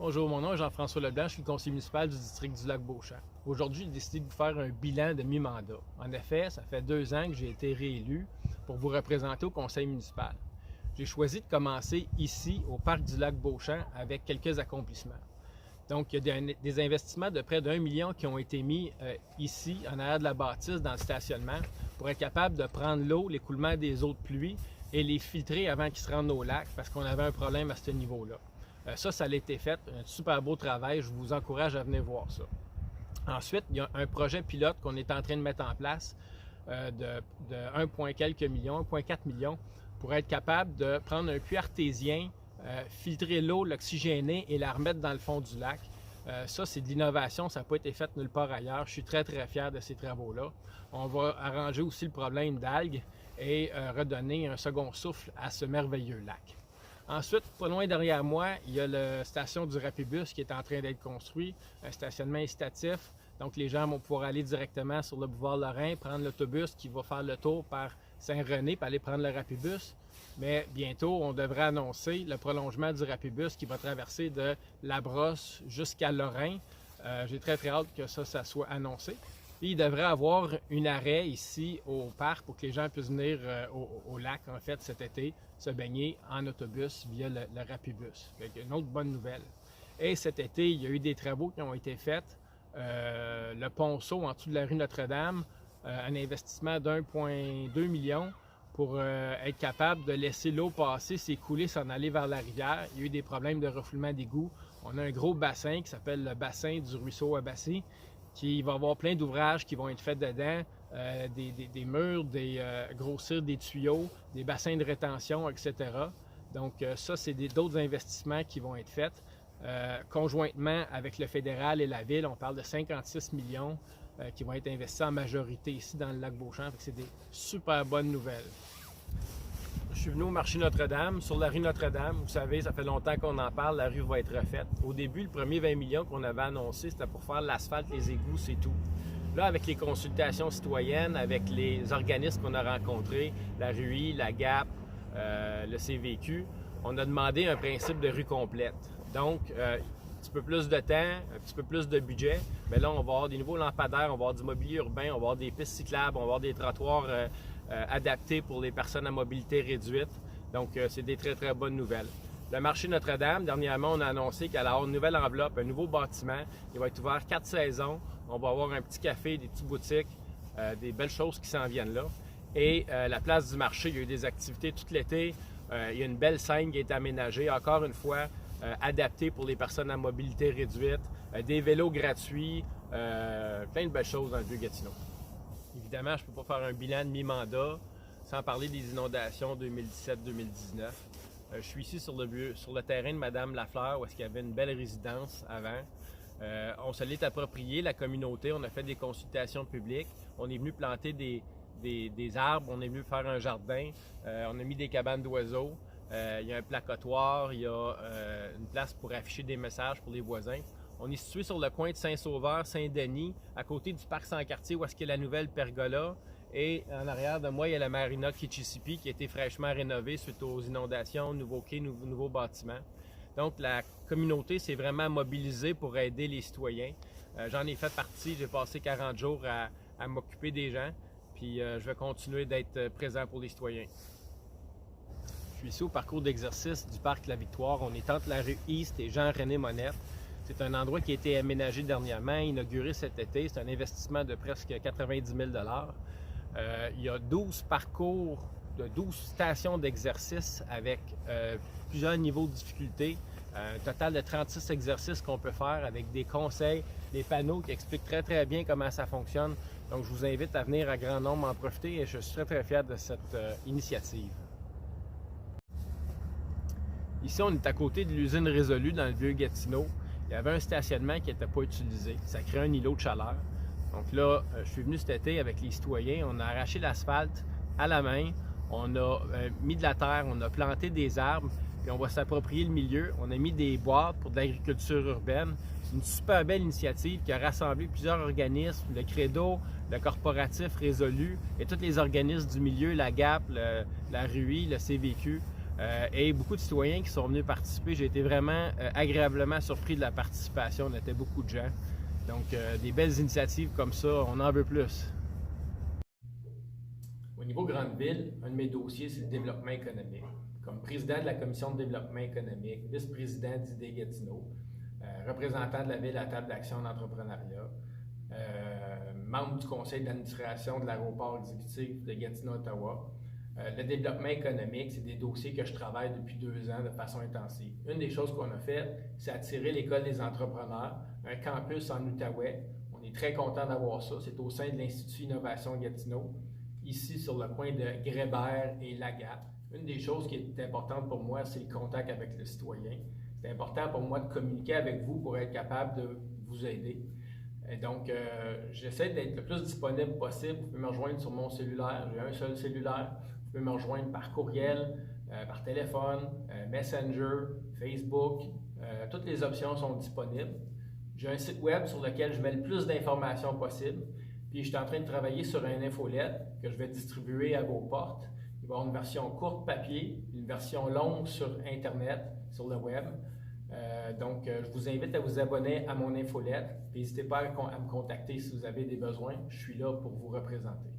Bonjour, mon nom est Jean-François Leblanc, je suis le conseiller municipal du district du Lac-Beauchamp. Aujourd'hui, j'ai décidé de vous faire un bilan de mi-mandat. En effet, ça fait 2 ans que j'ai été réélu pour vous représenter au conseil municipal. J'ai choisi de commencer ici, au parc du Lac-Beauchamp, avec quelques accomplissements. Donc, il y a des investissements de près d'1 million qui ont été mis ici, en arrière de la bâtisse, dans le stationnement, pour être capable de prendre l'eau, l'écoulement des eaux de pluie et les filtrer avant qu'ils se rendent au lac, parce qu'on avait un problème à ce niveau-là. Ça a été fait, un super beau travail, je vous encourage à venir voir ça. Ensuite, il y a un projet pilote qu'on est en train de mettre en place de 1,4 million, pour être capable de prendre un puits artésien, filtrer l'eau, l'oxygéner et la remettre dans le fond du lac. Ça, c'est de l'innovation, ça n'a pas été fait nulle part ailleurs. Je suis très, très fier de ces travaux-là. On va arranger aussi le problème d'algues et redonner un second souffle à ce merveilleux lac. Ensuite, pas loin derrière moi, il y a la station du Rapibus qui est en train d'être construit, un stationnement incitatif. Donc, les gens vont pouvoir aller directement sur le boulevard Lorrain, prendre l'autobus qui va faire le tour par Saint-René pour aller prendre le Rapibus. Mais bientôt, on devrait annoncer le prolongement du Rapibus qui va traverser de La Brosse jusqu'à Lorrain. J'ai très, très hâte que ça soit annoncé. Et il devrait avoir un arrêt ici au parc pour que les gens puissent venir au lac, en fait, cet été, se baigner en autobus via le Rapibus. Une autre bonne nouvelle. Et cet été, il y a eu des travaux qui ont été faits. Le ponceau en dessous de la rue Notre-Dame, un investissement d'1,2 million pour être capable de laisser l'eau passer, s'écouler, s'en aller vers la rivière. Il y a eu des problèmes de refoulement d'égout. On a un gros bassin qui s'appelle le bassin du ruisseau Abassé, qui va avoir plein d'ouvrages qui vont être faits dedans, des murs, grossir des tuyaux, des bassins de rétention, etc. Donc ça, c'est d'autres investissements qui vont être faits. Conjointement avec le fédéral et la ville, on parle de 56 millions qui vont être investis en majorité ici dans le Lac-Beauchamp. C'est des super bonnes nouvelles. Je suis venu au marché Notre-Dame, sur la rue Notre-Dame. Vous savez, ça fait longtemps qu'on en parle, la rue va être refaite. Au début, le premier 20 millions qu'on avait annoncé, c'était pour faire l'asphalte, les égouts, c'est tout. Là, avec les consultations citoyennes, avec les organismes qu'on a rencontrés, la RUI, la GAP, le CVQ, on a demandé un principe de rue complète. Donc, un petit peu plus de temps, un petit peu plus de budget. Mais là, on va avoir des nouveaux lampadaires, on va avoir du mobilier urbain, on va avoir des pistes cyclables, on va avoir des trottoirs adaptés pour les personnes à mobilité réduite. Donc, c'est des très, très bonnes nouvelles. Le marché Notre-Dame, dernièrement, on a annoncé qu'il allait avoir une nouvelle enveloppe, un nouveau bâtiment. Il va être ouvert 4 saisons. On va avoir un petit café, des petites boutiques, des belles choses qui s'en viennent là. Et la place du marché, il y a eu des activités tout l'été. Il y a une belle scène qui est aménagée, encore une fois, adaptée pour les personnes à mobilité réduite, des vélos gratuits, plein de belles choses dans le Vieux-Gatineau. Évidemment, je ne peux pas faire un bilan de mi-mandat sans parler des inondations 2017-2019. Je suis ici sur le terrain de Mme Lafleur, où est-ce qu'il y avait une belle résidence avant. On se l'est approprié, la communauté, on a fait des consultations publiques, on est venu planter des arbres, on est venu faire un jardin, on a mis des cabanes d'oiseaux, il y a un placotoir, il y a une place pour afficher des messages pour les voisins. On est situé sur le coin de Saint-Sauveur, Saint-Denis, à côté du parc Sans-Cartier où est-ce qu'il y a la nouvelle pergola. Et en arrière de moi, il y a la marina Kitchissippi qui a été fraîchement rénovée suite aux inondations, nouveaux quais, nouveaux bâtiments. Donc, la communauté s'est vraiment mobilisée pour aider les citoyens. J'en ai fait partie, j'ai passé 40 jours à m'occuper des gens, puis je vais continuer d'être présent pour les citoyens. Je suis ici au parcours d'exercice du parc La Victoire. On est entre la rue East et Jean-René Monette. C'est un endroit qui a été aménagé dernièrement, inauguré cet été. C'est un investissement de presque 90 000 Il y a 12 parcours, 12 stations d'exercice avec plusieurs niveaux de difficulté. Un total de 36 exercices qu'on peut faire avec des conseils, des panneaux qui expliquent très très bien comment ça fonctionne. Donc je vous invite à venir à grand nombre en profiter et je suis très très fier de cette initiative. Ici, on est à côté de l'usine Résolue dans le Vieux-Gatineau. Il y avait un stationnement qui n'était pas utilisé. Ça crée un îlot de chaleur. Donc là, je suis venu cet été avec les citoyens. On a arraché l'asphalte à la main. On a mis de la terre, on a planté des arbres. Puis on va s'approprier le milieu. On a mis des boîtes pour de l'agriculture urbaine. C'est une super belle initiative qui a rassemblé plusieurs organismes, le Credo, le corporatif Résolu et tous les organismes du milieu, la GAP, la RUI, le CVQ. et beaucoup de citoyens qui sont venus participer. J'ai été vraiment agréablement surpris de la participation. On était beaucoup de gens. Donc, des belles initiatives comme ça, on en veut plus. Au niveau grande ville, un de mes dossiers, c'est le développement économique. Comme président de la commission de développement économique, vice-président d'ID Gatineau, représentant de la ville à la table d'action d'entrepreneuriat, membre du conseil d'administration de l'aéroport exécutif de Gatineau-Ottawa. Le développement économique, c'est des dossiers que je travaille depuis 2 ans de façon intensive. Une des choses qu'on a faites, c'est attirer l'École des entrepreneurs, un campus en Outaouais. On est très content d'avoir ça. C'est au sein de l'Institut Innovation Gatineau, ici sur le coin de Grébert et Lagat. Une des choses qui est importante pour moi, c'est le contact avec le citoyen. C'est important pour moi de communiquer avec vous pour être capable de vous aider. Et donc, j'essaie d'être le plus disponible possible. Vous pouvez me rejoindre sur mon cellulaire. J'ai un seul cellulaire. Vous pouvez me rejoindre par courriel, par téléphone, Messenger, Facebook. Toutes les options sont disponibles. J'ai un site web sur lequel je mets le plus d'informations possible. Puis, je suis en train de travailler sur un infolette que je vais distribuer à vos portes. Il va y avoir une version courte papier, une version longue sur Internet, sur le web. Donc, je vous invite à vous abonner à mon infolette. N'hésitez pas à me contacter si vous avez des besoins. Je suis là pour vous représenter.